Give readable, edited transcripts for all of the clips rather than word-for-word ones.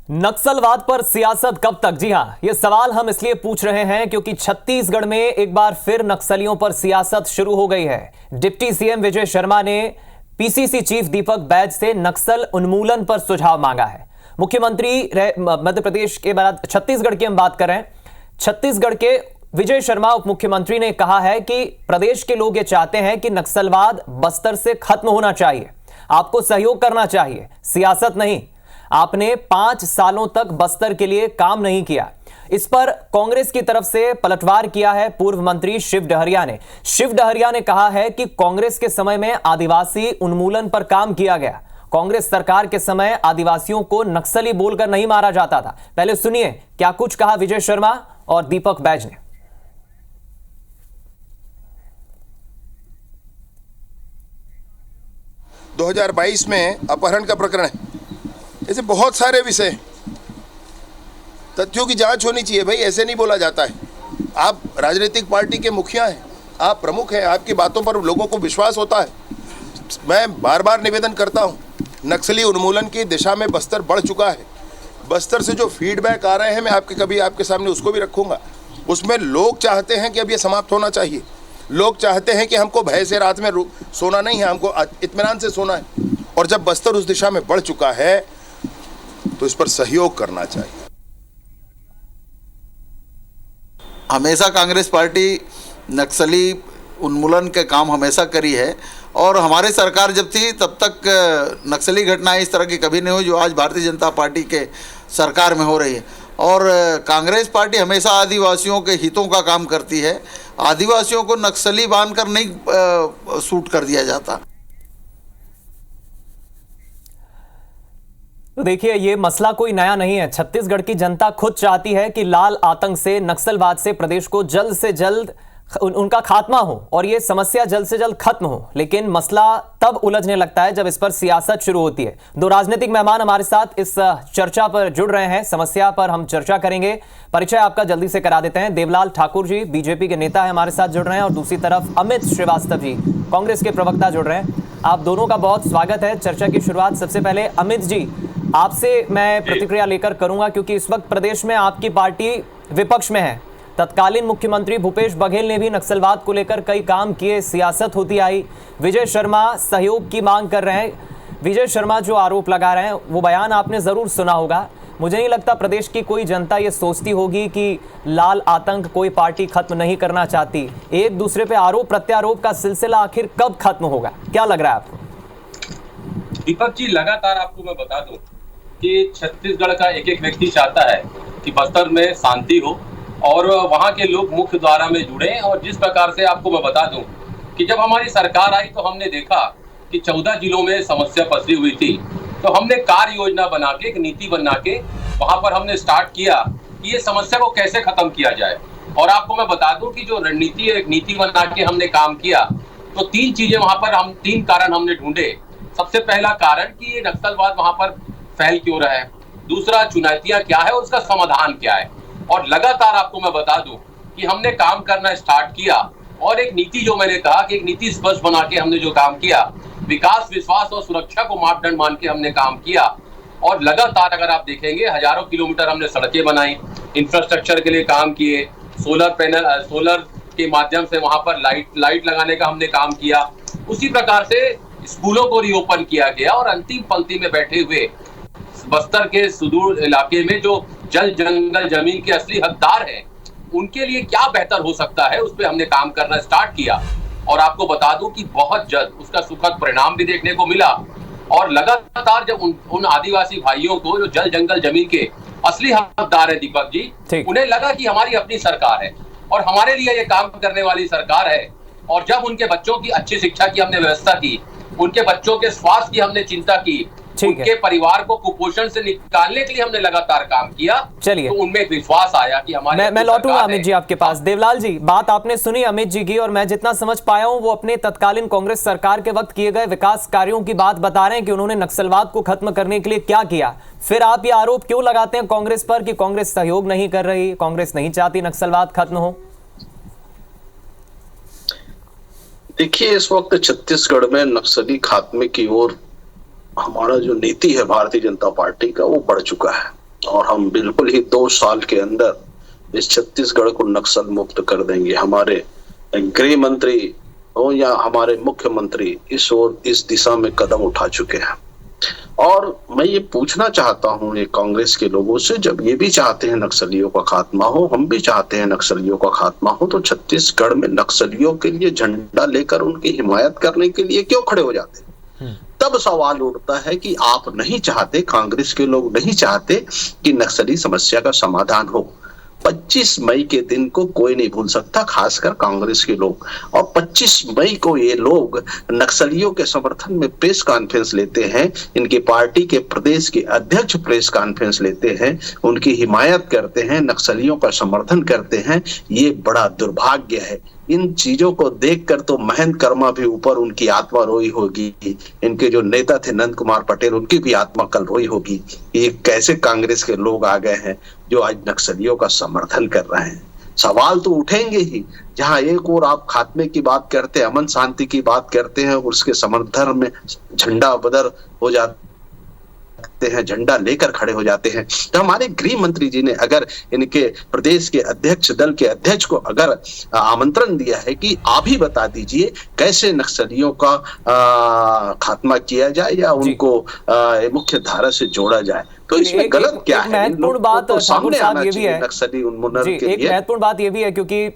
नक्सलवाद पर सियासत कब तक? जी हां, ये सवाल हम इसलिए पूछ रहे हैं क्योंकि छत्तीसगढ़ में एक बार फिर नक्सलियों पर सियासत शुरू हो गई है। डिप्टी सीएम विजय शर्मा ने पीसीसी चीफ दीपक बैज से नक्सल उन्मूलन पर सुझाव मांगा है। मुख्यमंत्री मध्य प्रदेश के बाद छत्तीसगढ़ की हम बात करें, छत्तीसगढ़ के विजय शर्मा उप मुख्यमंत्री ने कहा है कि प्रदेश के लोग ये चाहते हैं कि नक्सलवाद बस्तर से खत्म होना चाहिए। आपको सहयोग करना चाहिए, सियासत नहीं। आपने 5 सालों तक बस्तर के लिए काम नहीं किया। इस पर कांग्रेस की तरफ से पलटवार किया है पूर्व मंत्री शिव डहरिया ने। शिव डहरिया ने कहा है कि कांग्रेस के समय में आदिवासी उन्मूलन पर काम किया गया। कांग्रेस सरकार के समय आदिवासियों को नक्सली बोलकर नहीं मारा जाता था। पहले सुनिए क्या कुछ कहा विजय शर्मा और दीपक बैज ने। 2022 में अपहरण का प्रकरण है। ऐसे बहुत सारे विषय, तथ्यों की जांच होनी चाहिए भाई, ऐसे नहीं बोला जाता है। आप राजनीतिक पार्टी के मुखिया हैं, आप प्रमुख हैं, आपकी बातों पर लोगों को विश्वास होता है। मैं बार बार निवेदन करता हूं, नक्सली उन्मूलन की दिशा में बस्तर बढ़ चुका है। बस्तर से जो फीडबैक आ रहे हैं, मैं आपके सामने उसको भी रखूंगा। उसमें लोग चाहते हैं कि अब ये समाप्त होना चाहिए। लोग चाहते हैं कि हमको भय से रात में सोना नहीं है, हमको इत्मीनान से सोना है। और जब बस्तर उस दिशा में बढ़ चुका है तो इस पर सहयोग करना चाहिए। हमेशा कांग्रेस पार्टी नक्सली उन्मूलन के काम हमेशा करी है और हमारी सरकार जब थी तब तक नक्सली घटनाएं इस तरह की कभी नहीं हुई जो आज भारतीय जनता पार्टी के सरकार में हो रही है। और कांग्रेस पार्टी हमेशा आदिवासियों के हितों का काम करती है। आदिवासियों को नक्सली बांधकर नहीं शूट कर दिया जाता। तो देखिए, ये मसला कोई नया नहीं है। छत्तीसगढ़ की जनता खुद चाहती है कि लाल आतंक से, नक्सलवाद से प्रदेश को जल्द से जल्द उनका खात्मा हो और ये समस्या जल्द से जल्द खत्म हो। लेकिन मसला तब उलझने लगता है जब इस पर सियासत शुरू होती है। दो राजनीतिक मेहमान हमारे साथ इस चर्चा पर जुड़ रहे हैं, समस्या पर हम चर्चा करेंगे। परिचय आपका जल्दी से करा देते हैं। देवलाल ठाकुर जी बीजेपी के नेता है, हमारे साथ जुड़ रहे हैं, और दूसरी तरफ अमित श्रीवास्तव जी कांग्रेस के प्रवक्ता जुड़ रहे हैं। आप दोनों का बहुत स्वागत है। चर्चा की शुरुआत सबसे पहले अमित जी आपसे मैं प्रतिक्रिया लेकर करूंगा, क्योंकि इस वक्त प्रदेश में आपकी पार्टी विपक्ष में है। तत्कालीन मुख्यमंत्री भूपेश बघेल ने भी नक्सलवाद को लेकर कई काम किए, सियासत होती आई। विजय शर्मा सहयोग की मांग कर रहे हैं। विजय शर्मा जो आरोप लगा रहे हैं वो बयान आपने जरूर सुना होगा। मुझे नहीं लगता प्रदेश की कोई जनता ये सोचती होगी कि लाल आतंक कोई पार्टी खत्म नहीं करना चाहती। एक दूसरे पे आरोप प्रत्यारोप का सिलसिला आखिर कब खत्म होगा, क्या लग रहा है आपको? दीपक जी, लगातार आपको मैं बता दूं कि छत्तीसगढ़ का एक एक व्यक्ति चाहता है कि बस्तर में शांति हो और वहां के लोग मुख्य द्वारा में जुड़े। और जिस प्रकार से आपको मैं बता दूं कि जब हमारी सरकार आई तो हमने देखा कि 14 जिलों में समस्या पसरी हुई थी। तो हमने कार्य योजना बना के, एक नीति बना के वहां पर हमने स्टार्ट किया कि ये समस्या को कैसे खत्म किया जाए। और आपको मैं बता दूं कि जो रणनीति, एक नीति बना के हमने काम किया तो 3 चीजें वहां पर, हम 3 कारण हमने ढूंढे। सबसे पहला कारण कि ये नक्सलवाद वहां पर फैल क्यों रहा है, दूसरा चुनौतियां क्या है और उसका समाधान क्या है। और लगातार आपको मैं बता दूं कि हमने काम करना स्टार्ट किया और एक नीति, जो मैंने कहा कि एक नीति स्पष्ट बना के हमने जो काम किया, विकास, विश्वास और सुरक्षा को मापदंड मान के हमने काम किया। और लगातार अगर आप देखेंगे हजारों किलोमीटर हमने सड़कें बनाई, इंफ्रास्ट्रक्चर के लिए काम किए, सोलर पैनल, सोलर के माध्यम से वहां पर लाइट लगाने का हमने काम किया। उसी प्रकार से स्कूलों को रीओपन किया गया और अंतिम पंक्ति में बैठे हुए बस्तर के सुदूर इलाके में जो जल जंगल जमीन के असली हकदार हैं, उनके लिए क्या बेहतर हो सकता है, उस पर हमने काम करना स्टार्ट किया। और आपको बता दूं कि बहुत जल्द उसका सुखद परिणाम भी देखने को मिला। और लगातार जब उन आदिवासी भाइयों को जो जल जंगल जमीन के असली हकदार है दीपक जी, उन्हें लगा कि हमारी अपनी सरकार है और हमारे लिए ये काम करने वाली सरकार है। और जब उनके बच्चों की अच्छी शिक्षा की हमने व्यवस्था की, उनके बच्चों के स्वास्थ्य की हमने चिंता की, उनके परिवार को कुपोषण से निकालने के लिए हमने लगातार काम किया, चलिए, तो उनमें एक विश्वास आया कि हमारे। मैं लौटूंगा अमित जी आपके पास। देवलाल जी, बात आपने सुनी अमित जी की, और मैं जितना समझ पाया हूं वो अपने तत्कालीन कांग्रेस सरकार के वक्त किए गए विकास कार्यों की बात बता रहे हैं कि उन्होंने नक्सलवाद को खत्म करने के लिए क्या किया। फिर आप ये आरोप क्यों लगाते हैं कांग्रेस पर कि कांग्रेस सहयोग नहीं कर रही, कांग्रेस नहीं चाहती नक्सलवाद खत्म हो? देखिए, इस वक्त छत्तीसगढ़ में नक्सली खात्मे की ओर हमारा जो नीति है भारतीय जनता पार्टी का, वो बढ़ चुका है। और हम बिल्कुल ही 2 साल के अंदर इस छत्तीसगढ़ को नक्सल मुक्त कर देंगे। हमारे गृह मंत्री हो या हमारे मुख्यमंत्री इस दिशा में कदम उठा चुके हैं। और मैं ये पूछना चाहता हूँ ये कांग्रेस के लोगों से, जब ये भी चाहते हैं नक्सलियों का खात्मा हो, हम भी चाहते हैं नक्सलियों का खात्मा हो, तो छत्तीसगढ़ में नक्सलियों के लिए झंडा लेकर उनकी हिमायत करने के लिए क्यों खड़े हो जाते हैं? तब सवाल उठता है कि आप नहीं चाहते, कांग्रेस के लोग नहीं चाहते कि नक्सली समस्या का समाधान हो। 25 मई के दिन को कोई नहीं भूल सकता, खासकर कांग्रेस के लोग। और 25 मई को ये लोग नक्सलियों के समर्थन में प्रेस कॉन्फ्रेंस लेते हैं, इनकी पार्टी के प्रदेश के अध्यक्ष प्रेस कॉन्फ्रेंस लेते हैं, उनकी हिमायत करते हैं, नक्सलियों का समर्थन करते हैं। ये बड़ा दुर्भाग्य है। इन चीजों को देखकर तो महेंद्र कर्मा भी ऊपर उनकी आत्मा रोई होगी, इनके जो नेता थे नंद कुमार पटेल, उनकी भी आत्मा कल रोई होगी। ये कैसे कांग्रेस के लोग आ गए हैं जो आज नक्सलियों का समर्थन कर रहे हैं। सवाल तो उठेंगे ही। जहां एक और आप खात्मे की बात करते हैं, अमन शांति की बात करते हैं, और उसके समर्थन में झंडा बदर हो जाते हैं, झंडा लेकर खड़े हो जाते हैं। तो हमारे गृह मंत्री जी ने अगर इनके प्रदेश के अध्यक्ष, दल के अध्यक्ष को अगर आमंत्रण दिया है कि आप ही बता दीजिए कैसे नक्सलियों का खात्मा किया जाए या उनको मुख्य धारा से जोड़ा जाए, तो इसमें गलत क्या है? महत्वपूर्ण बात सामने आना ये भी है, नक्सली उन्मूलन के एक लिए। महत्वपूर्ण बात ये भी है क्योंकि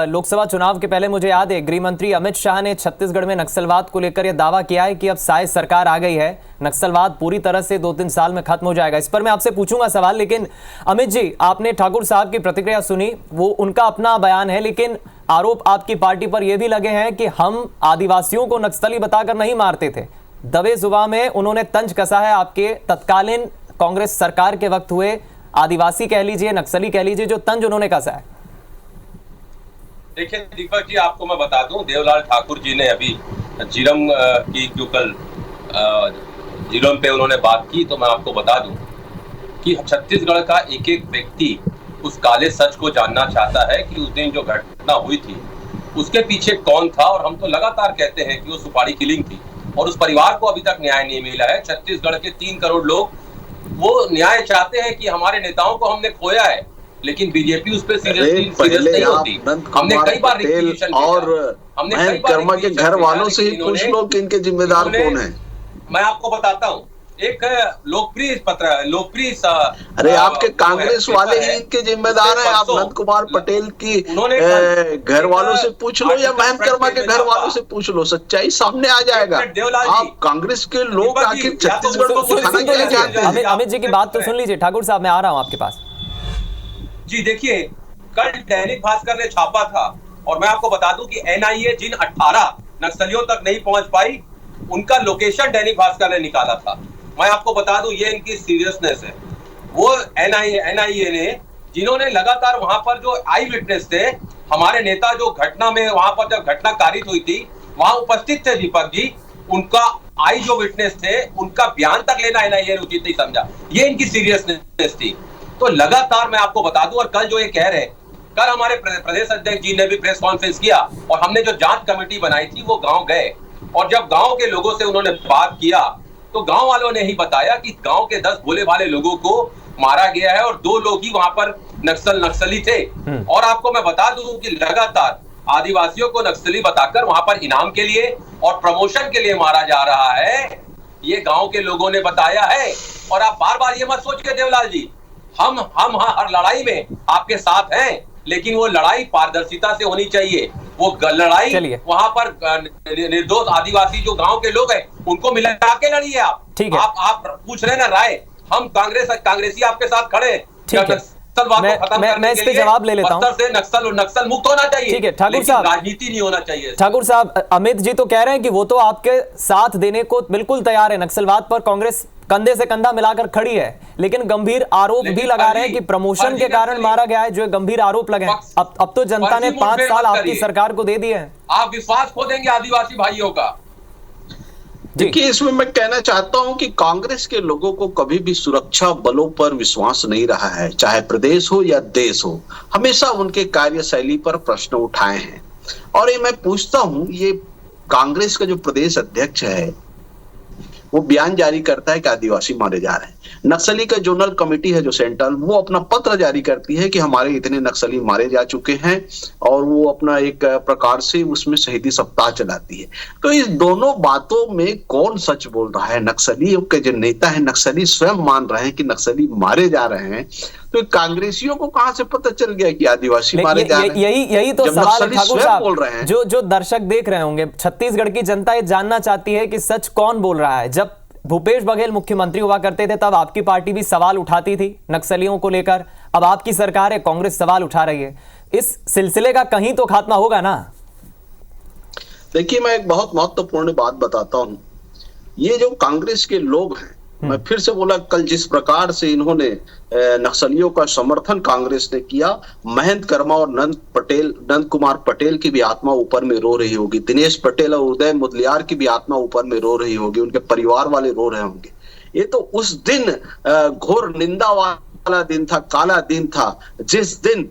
लोकसभा चुनाव के पहले मुझे याद है गृह मंत्री अमित शाह ने छत्तीसगढ़ में नक्सलवाद को लेकर यह दावा किया है कि अब शायद सरकार आ गई है, नक्सलवाद पूरी तरह से 2-3 साल में खत्म हो जाएगा। इस पर मैं आपसे पूछूंगा सवाल, लेकिन अमित जी, आपने ठाकुर साहब की प्रतिक्रिया सुनी, वो उनका अपना बयान है, लेकिन आरोप आपकी पार्टी पर यह भी लगे हैं कि हम आदिवासियों को नक्सली बताकर नहीं मारते थे। दबे जुबां में उन्होंने तंज कसा है आपके तत्कालीन कांग्रेस सरकार के वक्त हुए आदिवासी कह लीजिए, नक्सली कह लीजिए, जो तंज उन्होंने कसा है। देखिए दीपक जी, आपको मैं बता दूं, देवलाल ठाकुर जी ने अभी झीरम की जो कल झीरम पे उन्होंने बात की, तो मैं आपको बता दूं कि छत्तीसगढ़ का एक एक व्यक्ति उस काले सच को जानना चाहता है कि उस दिन जो घटना हुई थी उसके पीछे कौन था। और हम तो लगातार कहते हैं कि वो सुपारी किलिंग थी और उस परिवार को अभी तक न्याय नहीं मिला है। छत्तीसगढ़ के 3 करोड़ लोग वो न्याय चाहते हैं कि हमारे नेताओं को हमने खोया है, लेकिन बीजेपी उस पर सीरियस नहीं होती। हमने कई बार रिक्वेशन और महेंद्र कर्मा के घर वालों से ही पूछ लो कि इनके जिम्मेदार कौन है। मैं आपको बताता हूँ, एक लोकप्रिय पत्र, अरे आपके कांग्रेस वाले ही इनके जिम्मेदार हैं। आप नंद कुमार पटेल की घर वालों से पूछ लो या महेंद्र कर्मा के घर वालों से पूछ लो, सच्चाई सामने आ जाएगा। आप कांग्रेस के लोग आखिर छत्तीसगढ़ को उठाना क्या चाहते हैं? अमित जी की बात तो सुन लीजिए। ठाकुर साहब, मैं आ रहा हूँ आपके पास। जी देखिए, कल दैनिक भास्कर ने छापा था और मैं आपको बता दूं कि एनआईए जिन 18 नक्सलियों तक नहीं पहुंच पाई, उनका लोकेशन दैनिक भास्कर ने निकाला था। मैं आपको बता दूं, ये इनकी सीरियसनेस है। वो एनआईए ने, जिन्होंने लगातार वहां पर जो आई विटनेस थे, हमारे नेता जो घटना में वहां पर जब घटना कारित हुई थी वहां उपस्थित थे दीपक जी, उनका आई जो विटनेस थे उनका बयान तक लेना एनआईए ने उचित नहीं समझा। ये इनकी सीरियसनेस थी। तो लगातार मैं आपको बता दूं, और कल जो ये कह रहे हैं, कल हमारे प्रदेश अध्यक्ष जी ने भी प्रेस कॉन्फ्रेंस किया और हमने जो जांच कमेटी बनाई थी वो गांव गए, और जब गांव के लोगों से उन्होंने बात किया तो गांव वालों ने ही बताया कि गांव के 10 भोले भाले लोगों को मारा गया है और 2 लोग ही वहां पर नक्सली थे। और आपको मैं बता दूं कि लगातार आदिवासियों को नक्सली बताकर वहां पर इनाम के लिए और प्रमोशन के लिए मारा जा रहा है, ये गांव के लोगों ने बताया है। और आप बार बार ये मत सोचिए देवलाल जी, हम हर लड़ाई में आपके साथ हैं, लेकिन वो लड़ाई पारदर्शिता से होनी चाहिए। वो लड़ाई वहां पर निर्दोष आदिवासी जो गांव के लोग हैं उनको मिला के लड़िए। आप पूछ रहे ना राय, हम कांग्रेसी आपके साथ खड़े हैं। मैं इस पे जवाब ले लेता हूं। से नक्सल मुक्त होना चाहिए। ठीक है ठाकुर साहब, राजनीति नहीं होना चाहिए। ठाकुर साहब, अमित जी तो कह रहे हैं कि वो तो आपके साथ देने को बिल्कुल तैयार है, नक्सलवाद पर कांग्रेस कंधे से कंधा मिलाकर खड़ी है, लेकिन गंभीर आरोप भी लगा रहे हैं कि प्रमोशन के कारण मारा गया है, जो गंभीर आरोप लगे। अब तो जनता ने 5 साल आपकी सरकार को दे दिए हैं। आप विश्वास खो देंगे आदिवासी भाइयों का। देखिए, इसमें मैं कहना चाहता हूं कि कांग्रेस के लोगों को कभी भी सुरक्षा बलों पर विश्वास नहीं रहा है, चाहे प्रदेश हो या देश हो। हमेशा उनके कार्यशैली पर प्रश्न उठाए हैं। और ये मैं पूछता हूं, ये कांग्रेस का जो प्रदेश अध्यक्ष है वो बयान जारी करता है कि आदिवासी मारे जा रहे हैं, नक्सली का जोनल कमेटी है जो सेंट्रल, वो अपना पत्र जारी करती है कि हमारे इतने नक्सली मारे जा चुके हैं, और वो अपना एक प्रकार से उसमें शहीदी सप्ताह चलाती है। तो इस दोनों बातों में कौन सच बोल रहा है? नक्सलियों के जो नेता है, नक्सली स्वयं मान रहे हैं कि नक्सली मारे जा रहे हैं, तो कांग्रेसियों को कहां से पता चल गया कि आदिवासी मारे जा रहे हैं? यही तो सवाल है ठाकुर साहब, बोल रहे हैं। जो दर्शक देख रहे होंगे, छत्तीसगढ़ की जनता ये जानना चाहती है कि सच कौन बोल रहा है। जब भूपेश बघेल मुख्यमंत्री हुआ करते थे तब आपकी पार्टी भी सवाल उठाती थी नक्सलियों को लेकर, अब आपकी सरकार है, कांग्रेस सवाल उठा रही है। इस सिलसिले का कहीं तो खात्मा होगा ना? देखिए, मैं एक बहुत महत्वपूर्ण बात बताता हूं। ये जो कांग्रेस के लोग हैं, मैं फिर से बोला, कल जिस प्रकार से इन्होंने नक्सलियों का समर्थन कांग्रेस ने किया, महेंद्र कर्मा और नंद कुमार पटेल की भी आत्मा ऊपर में रो रही होगी, दिनेश पटेल और उदय मुदलियार की भी आत्मा ऊपर में रो रही होगी, उनके परिवार वाले रो रहे होंगे। ये तो उस दिन घोर निंदा वाला दिन था, काला दिन था, जिस दिन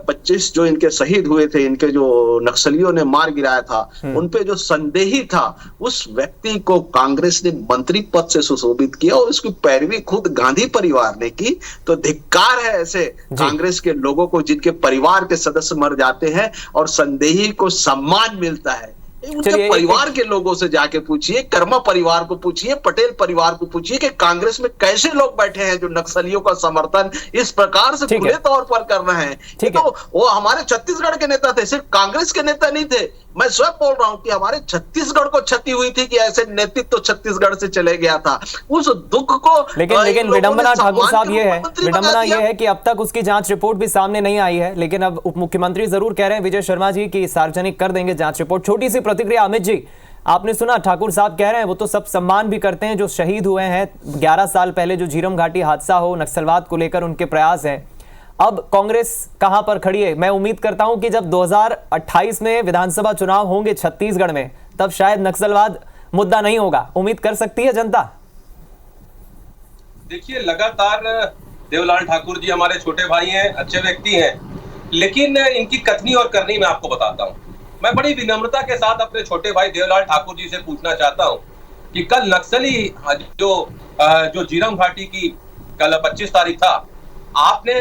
25 जो इनके शहीद हुए थे, इनके जो नक्सलियों ने मार गिराया था, उनपे जो संदेही था, उस व्यक्ति को कांग्रेस ने मंत्री पद से सुशोभित किया, और उसकी पैरवी खुद गांधी परिवार ने की। तो धिक्कार है ऐसे कांग्रेस के लोगों को जिनके परिवार के सदस्य मर जाते हैं और संदेही को सम्मान मिलता है। उनके परिवार के लोगों से जाके पूछिए, कर्मा परिवार को पूछिए, पटेल परिवार को पूछिए कि कांग्रेस में कैसे लोग बैठे हैं जो नक्सलियों का समर्थन इस प्रकार से खुले तौर पर कर रहे हैं। तो वो हमारे छत्तीसगढ़ के नेता थे, सिर्फ कांग्रेस के नेता नहीं थे। मैं स्वयं बोल रहा हूं कि हमारे छत्तीसगढ़ को क्षति हुई थी कि ऐसे नेतृत्व तो छत्तीसगढ़ से चले गया था। उस दुख को लेकिन विडंबना ठाकुर साहब विडंबना ये है कि अब तक उसकी जांच रिपोर्ट भी सामने नहीं आई है, लेकिन अब उप मुख्यमंत्री जरूर कह रहे हैं विजय शर्मा जी की सार्वजनिक कर देंगे जांच रिपोर्ट। छोटी सी प्रतिक्रिया अमित जी, आपने सुना ठाकुर साहब कह रहे हैं वो तो सब सम्मान भी करते हैं जो शहीद हुए हैं 11 साल पहले जो झीरम घाटी हादसा हो, नक्सलवाद को लेकर उनके प्रयास हैं। अब कांग्रेस कहां पर खड़ी है? मैं उम्मीद करता हूं कि जब 2028 में विधानसभा चुनाव होंगे छत्तीसगढ़ में, तब शायद नक्सलवाद मुद्दा नहीं होगा। उम्मीद कर सकती है जनता? देखिए, लगातार देवलाल ठाकुर जी हमारे छोटे भाई हैं, अच्छे व्यक्ति हैं, लेकिन इनकी कथनी और करनी मैं आपको बताता हूं। मैं बड़ी विनम्रता के साथ अपने छोटे भाई देवलाल ठाकुर जी से पूछना चाहता हूं कि कल नक्सली जो झीरम घाटी की कल 25 तारीख था, आपने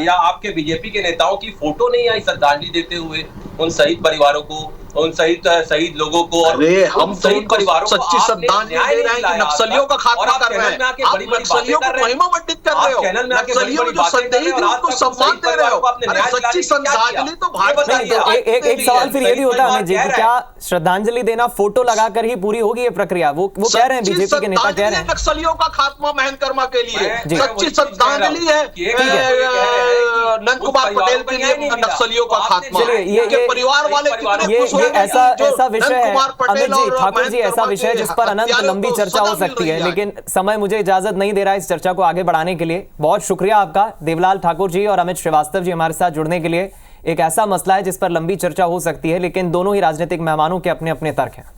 या आपके बीजेपी के नेताओं की फोटो नहीं आई श्रद्धांजलि देते हुए उन शहीद परिवारों को, उन शहीद लोगों को? अरे हम शहीद परिवारों को सच्ची श्रद्धांजलि दे रहे हैं, नक्सलियों का खात्मा कर रहे हैं, आप नक्सलियों को महिमा मंडित कर रहे हो, नक्सलियों जो संदेही थे उनको सम्मान दे रहे हो। अरे सच्ची श्रद्धांजलि तो भारत। एक सवाल फिर ये भी होता है अमित जी, क्या श्रद्धांजलि देना फोटो लगाकर ही पूरी होगी ये प्रक्रिया? वो कह रहे हैं, बीजेपी के नेता कह रहे हैं नक्सलियों का खात्मा महेंद्र कर्मा के लिए सच्ची श्रद्धांजलि है, नंद कुमार पटेल के लिए नक्सलियों का खात्मा। ये परिवार वाले ऐसा विषय है अमित जी, ठाकुर जी, ऐसा विषय जिस पर अनंत लंबी चर्चा हो सकती है, लेकिन समय मुझे इजाजत नहीं दे रहा है इस चर्चा को आगे बढ़ाने के लिए। बहुत शुक्रिया आपका देवलाल ठाकुर जी और अमित श्रीवास्तव जी हमारे साथ जुड़ने के लिए। एक ऐसा मसला है जिस पर लंबी चर्चा हो सकती है, लेकिन दोनों ही राजनीतिक मेहमानों के अपने अपने तर्क हैं।